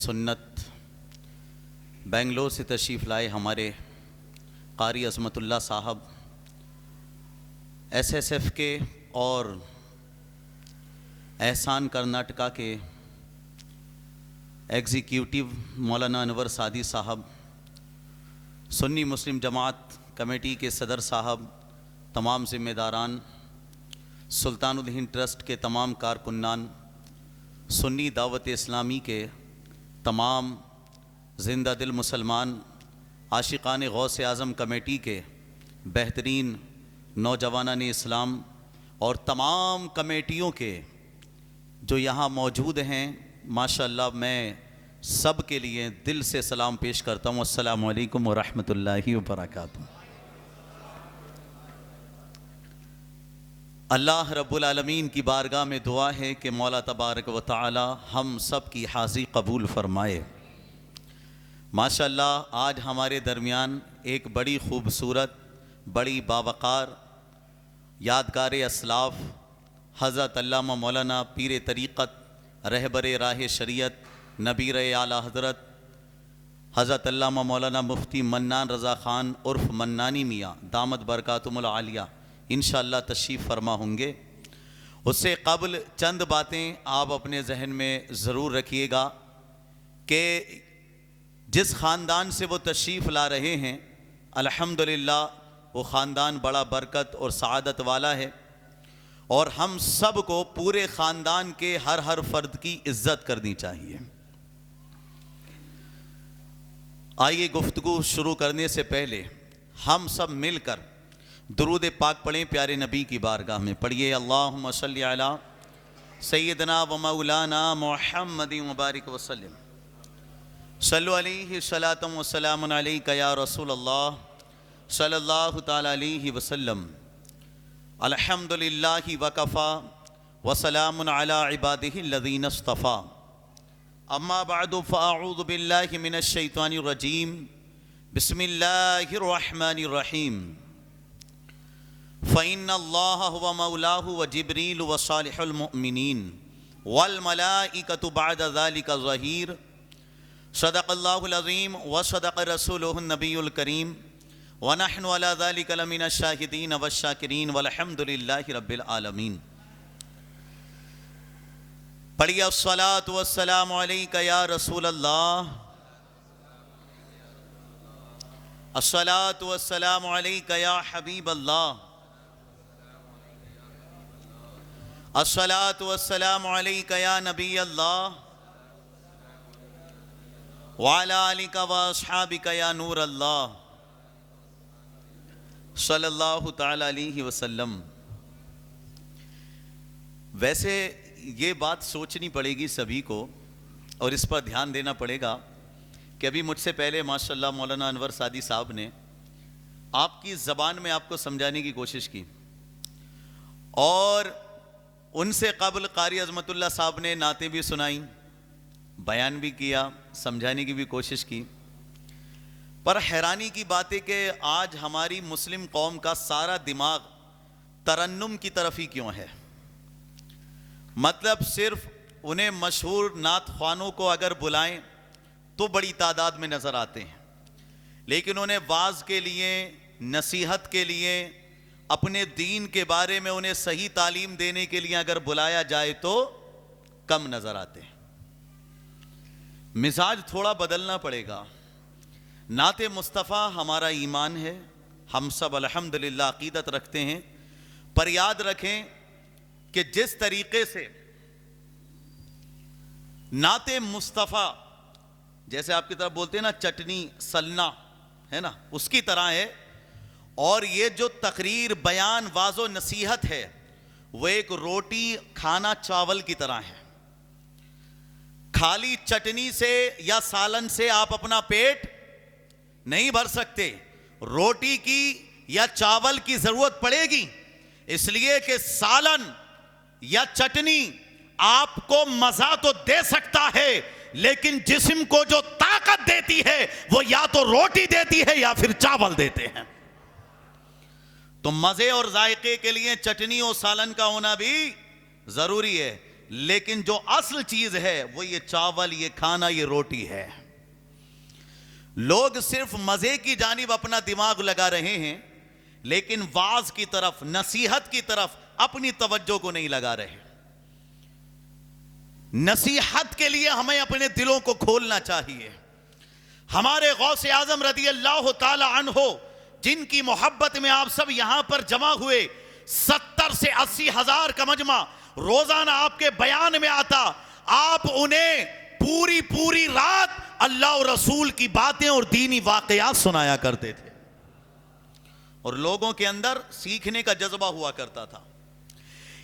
سنت بنگلور سے تشریف لائے ہمارے قاری عظمت اللہ صاحب SSF کے اور احسان کرناٹکا کے ایگزیکیوٹیو مولانا انور سعدی صاحب، سنی مسلم جماعت کمیٹی کے صدر صاحب، تمام ذمہ داران، سلطان الہند ٹرسٹ کے تمام کارکنان، سنی دعوت اسلامی کے تمام زندہ دل مسلمان، عاشقان غوث اعظم کمیٹی کے بہترین نوجوانان اسلام اور تمام کمیٹیوں کے جو یہاں موجود ہیں، ماشاءاللہ میں سب کے لیے دل سے سلام پیش کرتا ہوں۔ السلام علیکم ورحمۃ اللہ وبرکاتہ۔ اللہ رب العالمین کی بارگاہ میں دعا ہے کہ مولا تبارک و تعالی ہم سب کی حاضری قبول فرمائے۔ ماشاءاللہ آج ہمارے درمیان ایک بڑی خوبصورت، بڑی باوقار، یادگار اسلاف حضرت علامہ مولانا پیر طریقت، رہبر راہ شریعت، نبیر اعلیٰ حضرت حضرت علامہ مولانا مفتی منان رضا خان عرف منانی میاں دامت برکاتہم العالیہ انشاءاللہ تشریف فرما ہوں گے۔ اس سے قبل چند باتیں آپ اپنے ذہن میں ضرور رکھیے گا کہ جس خاندان سے وہ تشریف لا رہے ہیں الحمدللہ وہ خاندان بڑا برکت اور سعادت والا ہے، اور ہم سب کو پورے خاندان کے ہر فرد کی عزت کرنی چاہیے۔ آئیے گفتگو شروع کرنے سے پہلے ہم سب مل کر درود پاک پڑھیں پیارے نبی کی بارگاہ میں۔ پڑھیے اللہم صلی علی سیدنا و مولانا محمد مبارک وسلم، صلو علیہ صلاۃ و سلام علیک یا رسول اللہ صلی اللہ تعالی علیہ وسلم۔ الحمدللہ وکفا وسلام علی عبادہ الذین اصطفیٰ، اما بعد فاعوذ باللہ من الشیطان الرجیم، بسم اللہ الرحمن الرحیم۔ فَإِنَّ اللَّهَ هُوَ مَوْلَاهُ وَجِبْرِيلُ وَصَالِحُ الْمُؤْمِنِينَ وَالْمَلَائِكَةُ بَعْدَ ذَلِكَ ظَهِيرٌ۔ صدق اللہ العظیم وصدق رسولہ النبی الکریم، ونحن علی ذلک لمن الشاہدین والشاکرین والحمد للہ رب العالمین۔ پڑھیے الصلاۃ والسلام علیک یا رسول اللہ، الصلاۃ والسلام علیک یا حبیب اللہ، الصلاۃ والسلام علیک یا نبی اللہ، وعلی آلک واصحابک یا نور اللہ، صلی اللہ تعالی علیہ وسلم۔ ویسے یہ بات سوچنی پڑے گی سبھی کو، اور اس پر دھیان دینا پڑے گا کہ ابھی مجھ سے پہلے ماشاءاللہ مولانا انور سعدی صاحب نے آپ کی زبان میں آپ کو سمجھانے کی کوشش کی، اور ان سے قبل قاری عظمت اللہ صاحب نے نعتیں بھی سنائیں، بیان بھی کیا، سمجھانے کی بھی کوشش کی، پر حیرانی کی بات ہے کہ آج ہماری مسلم قوم کا سارا دماغ ترنم کی طرف ہی کیوں ہے؟ مطلب صرف انہیں مشہور نعت خوانوں کو اگر بلائیں تو بڑی تعداد میں نظر آتے ہیں، لیکن انہیں واعظ کے لیے، نصیحت کے لیے، اپنے دین کے بارے میں انہیں صحیح تعلیم دینے کے لیے اگر بلایا جائے تو کم نظر آتے ہیں۔ مزاج تھوڑا بدلنا پڑے گا۔ نعت مصطفیٰ ہمارا ایمان ہے، ہم سب الحمدللہ عقیدت رکھتے ہیں، پر یاد رکھیں کہ جس طریقے سے نعت مصطفیٰ، جیسے آپ کی طرف بولتے ہیں نا چٹنی سلنا ہے نا، اس کی طرح ہے، اور یہ جو تقریر، بیان، واعظ و نصیحت ہے وہ ایک روٹی کھانا چاول کی طرح ہے۔ خالی چٹنی سے یا سالن سے آپ اپنا پیٹ نہیں بھر سکتے، روٹی کی یا چاول کی ضرورت پڑے گی، اس لیے کہ سالن یا چٹنی آپ کو مزہ تو دے سکتا ہے، لیکن جسم کو جو طاقت دیتی ہے وہ یا تو روٹی دیتی ہے یا پھر چاول دیتے ہیں۔ تو مزے اور ذائقے کے لیے چٹنی اور سالن کا ہونا بھی ضروری ہے، لیکن جو اصل چیز ہے وہ یہ چاول، یہ کھانا، یہ روٹی ہے. لوگ صرف مزے کی جانب اپنا دماغ لگا رہے ہیں، لیکن واعظ کی طرف، نصیحت کی طرف اپنی توجہ کو نہیں لگا رہے. نصیحت کے لیے ہمیں اپنے دلوں کو کھولنا چاہیے. ہمارے غوث اعظم رضی اللہ تعالی عنہ، جن کی محبت میں آپ سب یہاں پر جمع ہوئے، 70 سے 80 ہزار کا مجمع روزانہ آپ کے بیان میں آتا. آپ انہیں پوری رات اللہ اور رسول کی باتیں اور دینی واقعات سنایا کرتے تھے، اور لوگوں کے اندر سیکھنے کا جذبہ ہوا کرتا تھا.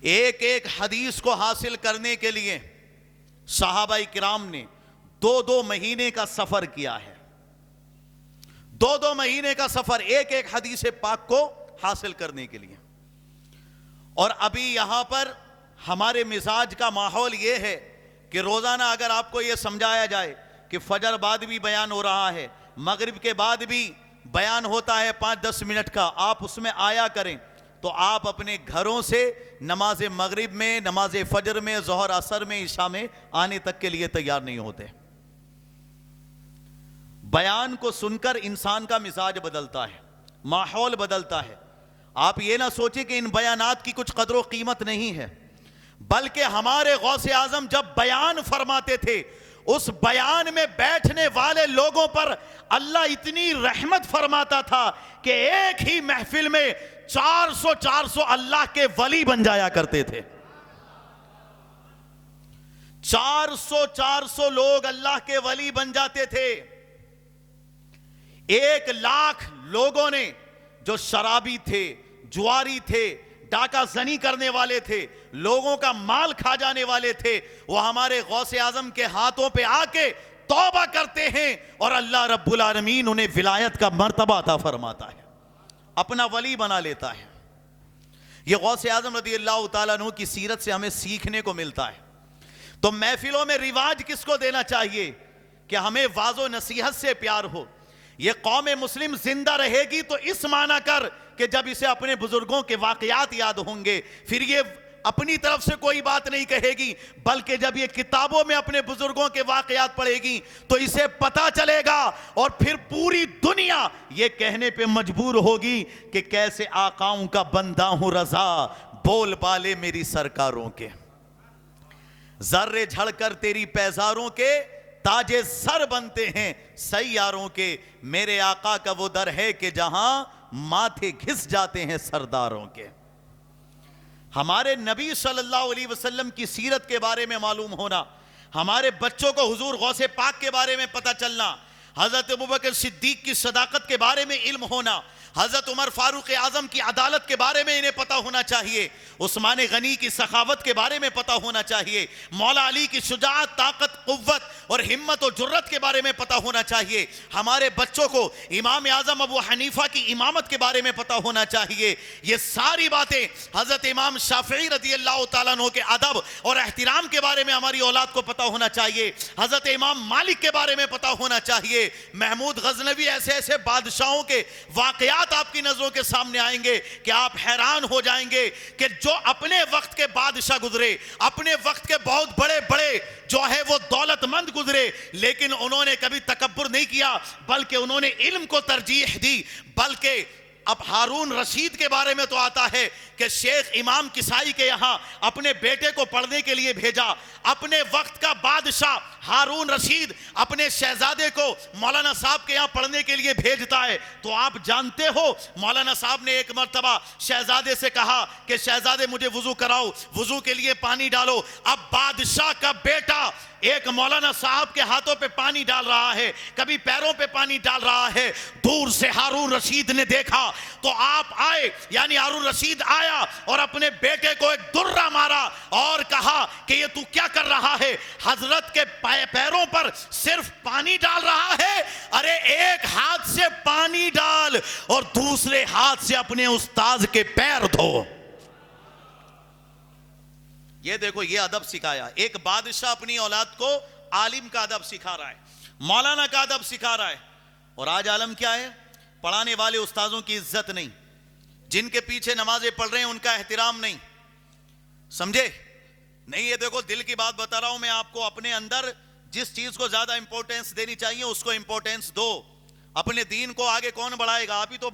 ایک ایک حدیث کو حاصل کرنے کے لیے صحابہ کرام نے 2 مہینے کا سفر کیا ہے. 2 مہینے کا سفر ایک ایک حدیث پاک کو حاصل کرنے کے لیے. اور ابھی یہاں پر ہمارے مزاج کا ماحول یہ ہے کہ روزانہ اگر آپ کو یہ سمجھایا جائے کہ فجر بعد بھی بیان ہو رہا ہے، مغرب کے بعد بھی بیان ہوتا ہے 5-10 منٹ کا، آپ اس میں آیا کریں، تو آپ اپنے گھروں سے نماز مغرب میں، نماز فجر میں، ظہر عصر میں، عشاء میں آنے تک کے لیے تیار نہیں ہوتے. بیان کو سن کر انسان کا مزاج بدلتا ہے، ماحول بدلتا ہے. آپ یہ نہ سوچیں کہ ان بیانات کی کچھ قدر و قیمت نہیں ہے، بلکہ ہمارے غوث اعظم جب بیان فرماتے تھے، اس بیان میں بیٹھنے والے لوگوں پر اللہ اتنی رحمت فرماتا تھا کہ ایک ہی محفل میں 400 اللہ کے ولی بن جایا کرتے تھے. 400 لوگ اللہ کے ولی بن جاتے تھے. 1 لاکھ لوگوں نے جو شرابی تھے، جواری تھے، ڈاکہ زنی کرنے والے تھے، لوگوں کا مال کھا جانے والے تھے، وہ ہمارے غوث اعظم کے ہاتھوں پہ آ کے توبہ کرتے ہیں، اور اللہ رب العالمین انہیں ولایت کا مرتبہ عطا فرماتا ہے، اپنا ولی بنا لیتا ہے. یہ غوث اعظم رضی اللہ تعالیٰ عنہ کی سیرت سے ہمیں سیکھنے کو ملتا ہے. تو محفلوں میں رواج کس کو دینا چاہیے کہ ہمیں واعظ و نصیحت سے پیار ہو. یہ قوم مسلم زندہ رہے گی تو اس معنی کر کہ جب اسے اپنے بزرگوں کے واقعات یاد ہوں گے، پھر یہ اپنی طرف سے کوئی بات نہیں کہے گی، بلکہ جب یہ کتابوں میں اپنے بزرگوں کے واقعات پڑھے گی تو اسے پتا چلے گا، اور پھر پوری دنیا یہ کہنے پہ مجبور ہوگی کہ کیسے آقاؤں کا بندہ ہوں رضا، بول بالے میری سرکاروں کے، ذرے جھڑ کر تیری پیزاروں کے تاجے سر بنتے ہیں سیاروں کے. میرے آقا کا وہ در ہے کہ جہاں ماتھے گھس جاتے ہیں سرداروں کے. ہمارے نبی صلی اللہ علیہ وسلم کی سیرت کے بارے میں معلوم ہونا، ہمارے بچوں کو حضور غوث پاک کے بارے میں پتہ چلنا، حضرت ابوبکر صدیق کی صداقت کے بارے میں علم ہونا، حضرت عمر فاروق اعظم کی عدالت کے بارے میں انہیں پتہ ہونا چاہیے، عثمان غنی کی سخاوت کے بارے میں پتہ ہونا چاہیے، مولا علی کی شجاعت، طاقت، قوت اور ہمت و جرت کے بارے میں پتہ ہونا چاہیے. ہمارے بچوں کو امام اعظم ابو حنیفہ کی امامت کے بارے میں پتہ ہونا چاہیے. یہ ساری باتیں حضرت امام شافعی رضی اللہ تعالیٰ عنہ کے ادب اور احترام کے بارے میں ہماری اولاد کو پتہ ہونا چاہیے. حضرت امام مالک کے بارے میں پتہ ہونا چاہیے. محمود غزنوی ایسے بادشاہوں کے واقعات آپ کی نظروں کے سامنے آئیں گے کہ آپ حیران ہو جائیں گے کہ جو اپنے وقت کے بادشاہ گزرے، اپنے وقت کے بہت بڑے جو ہے وہ دولت مند گزرے، لیکن انہوں نے کبھی تکبر نہیں کیا، بلکہ انہوں نے علم کو ترجیح دی. بلکہ اب ہارون رشید کے بارے میں تو آتا ہے کہ شیخ امام کسائی کے یہاں اپنے بیٹے کو پڑھنے کے لیے بھیجا. اپنے وقت کا بادشاہ ہارون رشید اپنے شہزادے کو مولانا صاحب کے یہاں پڑھنے کے لیے بھیجتا ہے. تو آپ جانتے ہو مولانا صاحب نے ایک مرتبہ شہزادے سے کہا کہ شہزادے مجھے وضو کراؤ، وضو کے لیے پانی ڈالو. اب بادشاہ کا بیٹا ایک مولانا صاحب کے ہاتھوں پہ پانی ڈال رہا ہے، کبھی پیروں پہ پانی ڈال رہا ہے. دور سے ہارون رشید نے دیکھا تو آپ آئے، یعنی ہارون رشید آیا اور اپنے بیٹے کو ایک درہ مارا اور کہا کہ یہ تو کیا کر رہا ہے؟ حضرت کے پیروں پر صرف پانی ڈال رہا ہے؟ ارے ایک ہاتھ سے پانی ڈال اور دوسرے ہاتھ سے اپنے استاذ کے پیر دھو. یہ دیکھو، یہ ادب سکھایا. ایک بادشاہ اپنی اولاد کو عالم کا ادب سکھا رہا ہے، مولانا کا ادب سکھا رہا ہے. اور آج عالم کیا ہے؟ پڑھانے والے استاذوں کی عزت نہیں، جن کے پیچھے نمازیں پڑھ رہے ہیں ان کا احترام نہیں. سمجھے؟ نہیں، یہ دیکھو دل کی بات بتا رہا ہوں میں آپ کو. اپنے اندر جس چیز کو زیادہ امپورٹنس دینی چاہیے اس کو امپورٹنس دو. اپنے دین کو آگے کون بڑھائے گا؟ آپ ہی تو